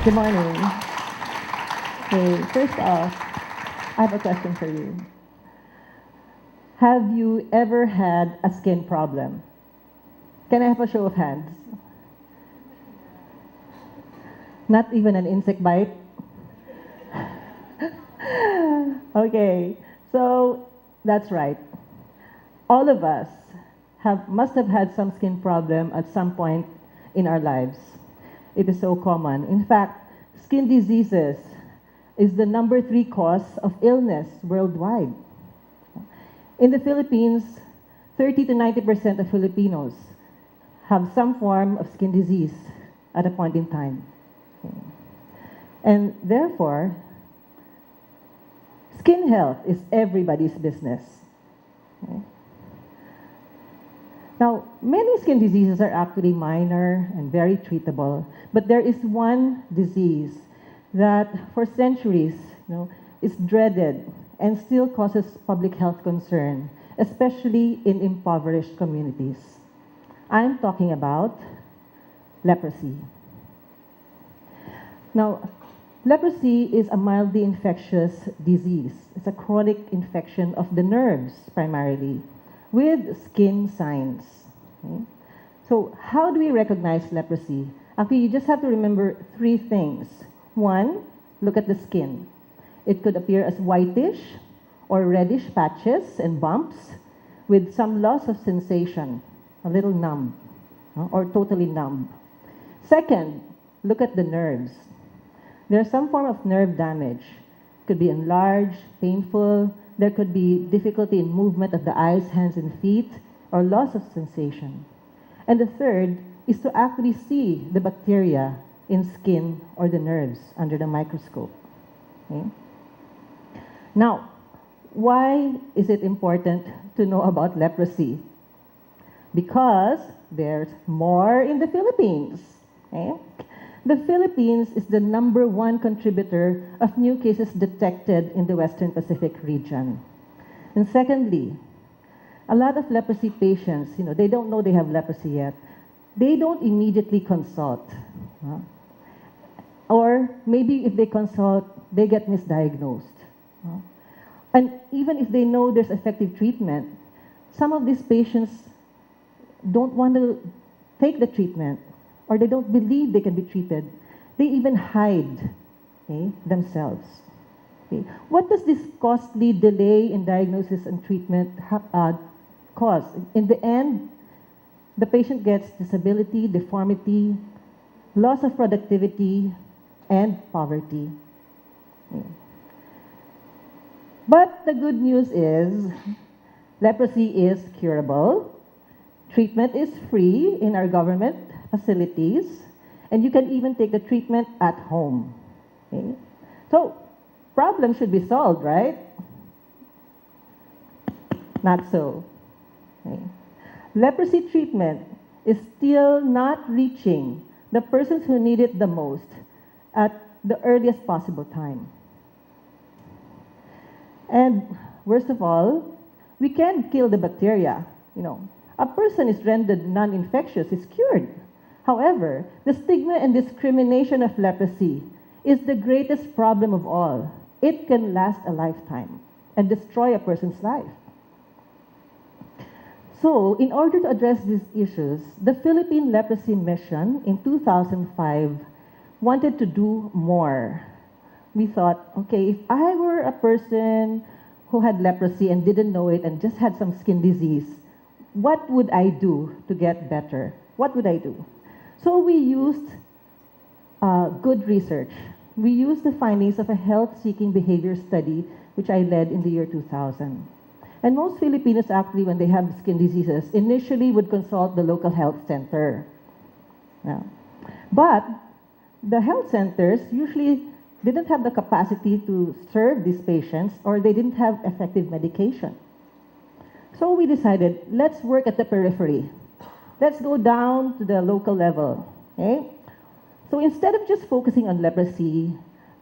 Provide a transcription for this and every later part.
Good morning. Okay, first off, I have a question for you. Have you ever had a skin problem? Can I have a show of hands? Not even an insect bite? Okay, so that's right. All of us must have had some skin problem at some point in our lives. It is so common. In fact, skin diseases is the #3 cause of illness worldwide. In the Philippines, 30 to 90% of Filipinos have some form of skin disease at a point in time. And therefore, skin health is everybody's business. Now, many skin diseases are actually minor and very treatable, but there is one disease that for centuries, is dreaded and still causes public health concern, especially in impoverished communities. I'm talking about leprosy. Now, leprosy is a mildly infectious disease. It's a chronic infection of the nerves, primarily, with skin signs. Okay? So how do we recognize leprosy? Actually, you just have to remember 3 things. 1, look at the skin. It could appear as whitish or reddish patches and bumps with some loss of sensation, a little numb, or totally numb. 2nd, look at the nerves. There's some form of nerve damage. It could be enlarged, painful. There could be difficulty in movement of the eyes, hands, and feet, or loss of sensation. And the 3rd is to actually see the bacteria in skin or the nerves under the microscope. Okay? Now, why is it important to know about leprosy? Because there's more in the Philippines. Okay? The Philippines is the #1 contributor of new cases detected in the Western Pacific region. And secondly, a lot of leprosy patients, they don't know they have leprosy yet. They don't immediately consult. Or maybe if they consult, they get misdiagnosed. And even if they know there's effective treatment, some of these patients don't want to take the treatment, or they don't believe they can be treated. They even hide themselves. Okay? What does this costly delay in diagnosis and treatment cause? In the end, the patient gets disability, deformity, loss of productivity, and poverty. Okay. But the good news is leprosy is curable. Treatment is free in our government facilities, and you can even take the treatment at home. Okay? So, problem should be solved, right? Not so. Okay? Leprosy treatment is still not reaching the persons who need it the most at the earliest possible time. And worst of all, we can kill the bacteria. A person is rendered non-infectious, is cured. However, the stigma and discrimination of leprosy is the greatest problem of all. It can last a lifetime and destroy a person's life. So, in order to address these issues, the Philippine Leprosy Mission in 2005 wanted to do more. We thought, okay, if I were a person who had leprosy and didn't know it and just had some skin disease, what would I do to get better? What would I do? So we used good research. We used the findings of a health-seeking behavior study, which I led in the year 2000. And most Filipinos actually, when they have skin diseases, initially would consult the local health center. Yeah. But the health centers usually didn't have the capacity to serve these patients, or they didn't have effective medication. So we decided, let's work at the periphery. Let's go down to the local level. Okay? So instead of just focusing on leprosy,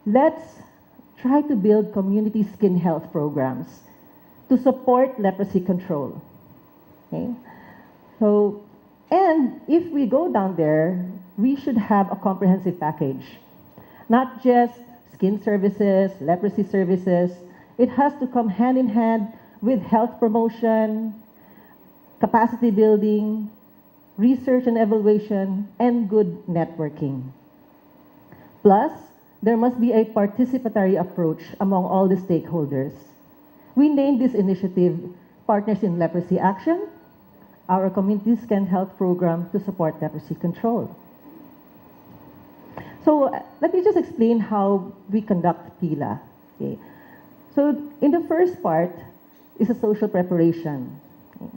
let's try to build community skin health programs to support leprosy control. Okay? So, and if we go down there, we should have a comprehensive package. Not just skin services, leprosy services. It has to come hand in hand with health promotion, capacity building, research and evaluation, and good networking. Plus, there must be a participatory approach among all the stakeholders. We named this initiative Partners in Leprosy Action, our community skin health program to support leprosy control. So let me just explain how we conduct PILA. Okay. So in the first part is a social preparation. Okay.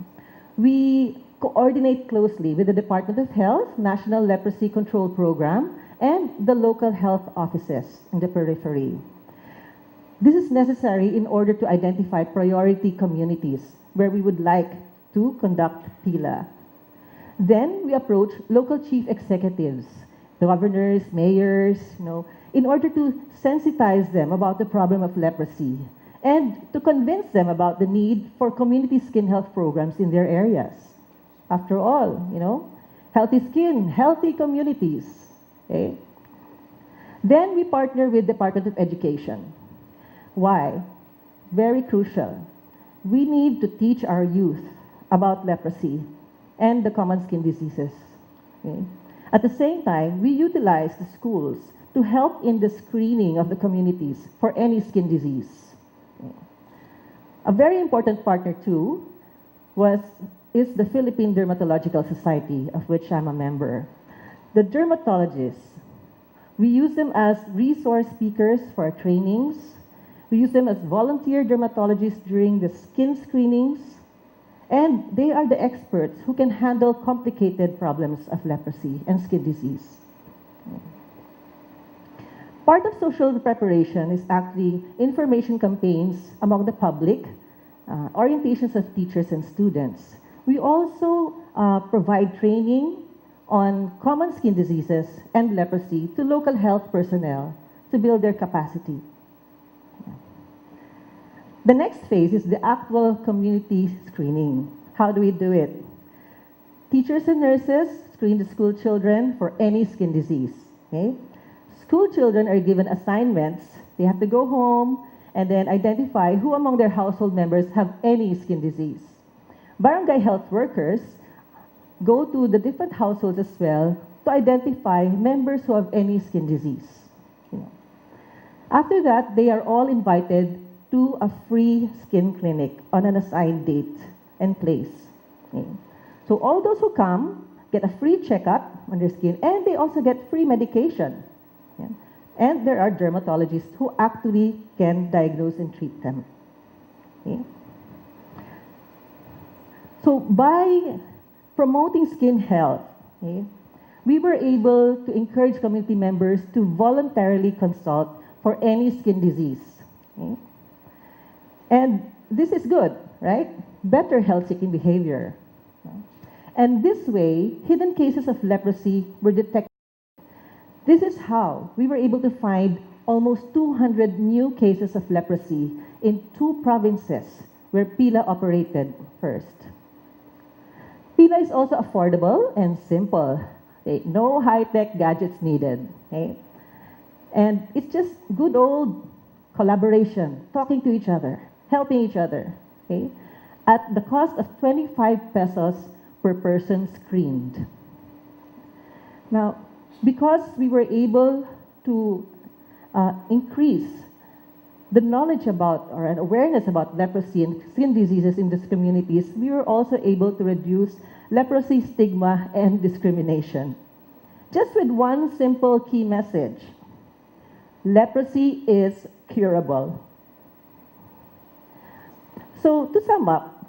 We coordinate closely with the Department of Health, National Leprosy Control Program, and the local health offices in the periphery. This is necessary in order to identify priority communities where we would like to conduct PILA. Then we approach local chief executives, governors, mayors, in order to sensitize them about the problem of leprosy and to convince them about the need for community skin health programs in their areas. After all, healthy skin, healthy communities. Okay? Then we partner with Department of Education. Why? Very crucial. We need to teach our youth about leprosy and the common skin diseases. Okay? At the same time, we utilize the schools to help in the screening of the communities for any skin disease. Okay? A very important partner too is the Philippine Dermatological Society, of which I'm a member. The dermatologists, we use them as resource speakers for our trainings. We use them as volunteer dermatologists during the skin screenings. And they are the experts who can handle complicated problems of leprosy and skin disease. Part of social preparation is actually information campaigns among the public, orientations of teachers and students. We also provide training on common skin diseases and leprosy to local health personnel to build their capacity. The next phase is the actual community screening. How do we do it? Teachers and nurses screen the school children for any skin disease. Okay? School children are given assignments. They have to go home and then identify who among their household members have any skin disease. Barangay health workers go to the different households as well to identify members who have any skin disease. After that, they are all invited to a free skin clinic on an assigned date and place. Okay. So all those who come get a free checkup on their skin, and they also get free medication. Yeah. And there are dermatologists who actually can diagnose and treat them. Okay. So by promoting skin health, okay, we were able to encourage community members to voluntarily consult for any skin disease. Okay. And this is good, right? Better health-seeking behavior. And this way, hidden cases of leprosy were detected. This is how we were able to find almost 200 new cases of leprosy in 2 provinces where PILA operated first. PILA is also affordable and simple. Okay? No high-tech gadgets needed. Okay? And it's just good old collaboration, talking to each other, helping each other, okay? At the cost of 25 pesos per person screened. Now, because we were able to increase the knowledge about or an awareness about leprosy and skin diseases in these communities, we were also able to reduce leprosy stigma and discrimination. Just with one simple key message: leprosy is curable. So to sum up,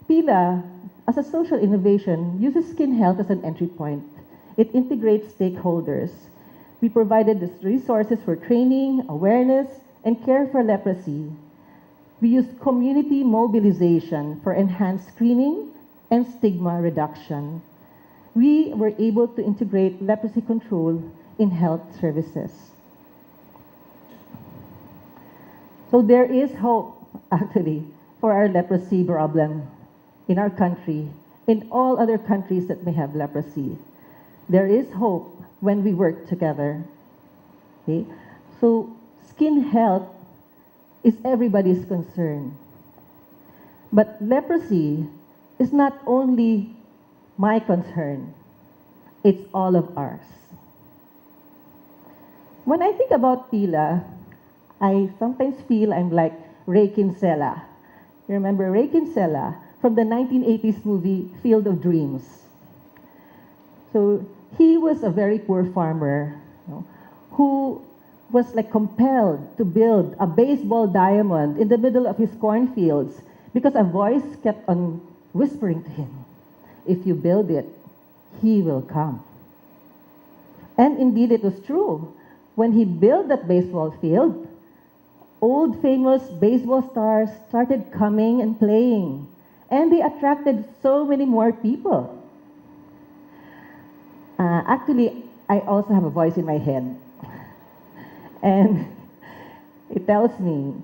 PILA, as a social innovation, uses skin health as an entry point. It integrates stakeholders. We provided these resources for training, awareness, and care for leprosy. We used community mobilization for enhanced screening and stigma reduction. We were able to integrate leprosy control in health services. So there is hope, actually, for our leprosy problem in our country, in all other countries that may have leprosy. There is hope when we work together. Okay? So skin health is everybody's concern. But leprosy is not only my concern, it's all of ours. When I think about Pila, I sometimes feel I'm like Ray Kinsella. You remember Ray Kinsella from the 1980s movie Field of Dreams? So he was a very poor farmer, who was like compelled to build a baseball diamond in the middle of his cornfields because a voice kept on whispering to him, if you build it, he will come. And indeed it was true. When he built that baseball field, old famous baseball stars started coming and playing, and they attracted so many more people. Actually, I also have a voice in my head, and it tells me,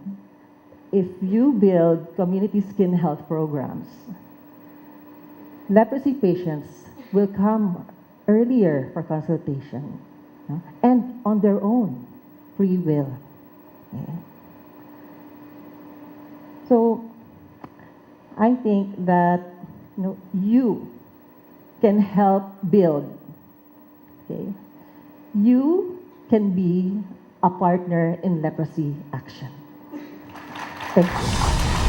if you build community skin health programs, leprosy patients will come earlier for consultation, and on their own free will. Yeah. So I think that you can help build. Okay? You can be a partner in leprosy action. Thank you.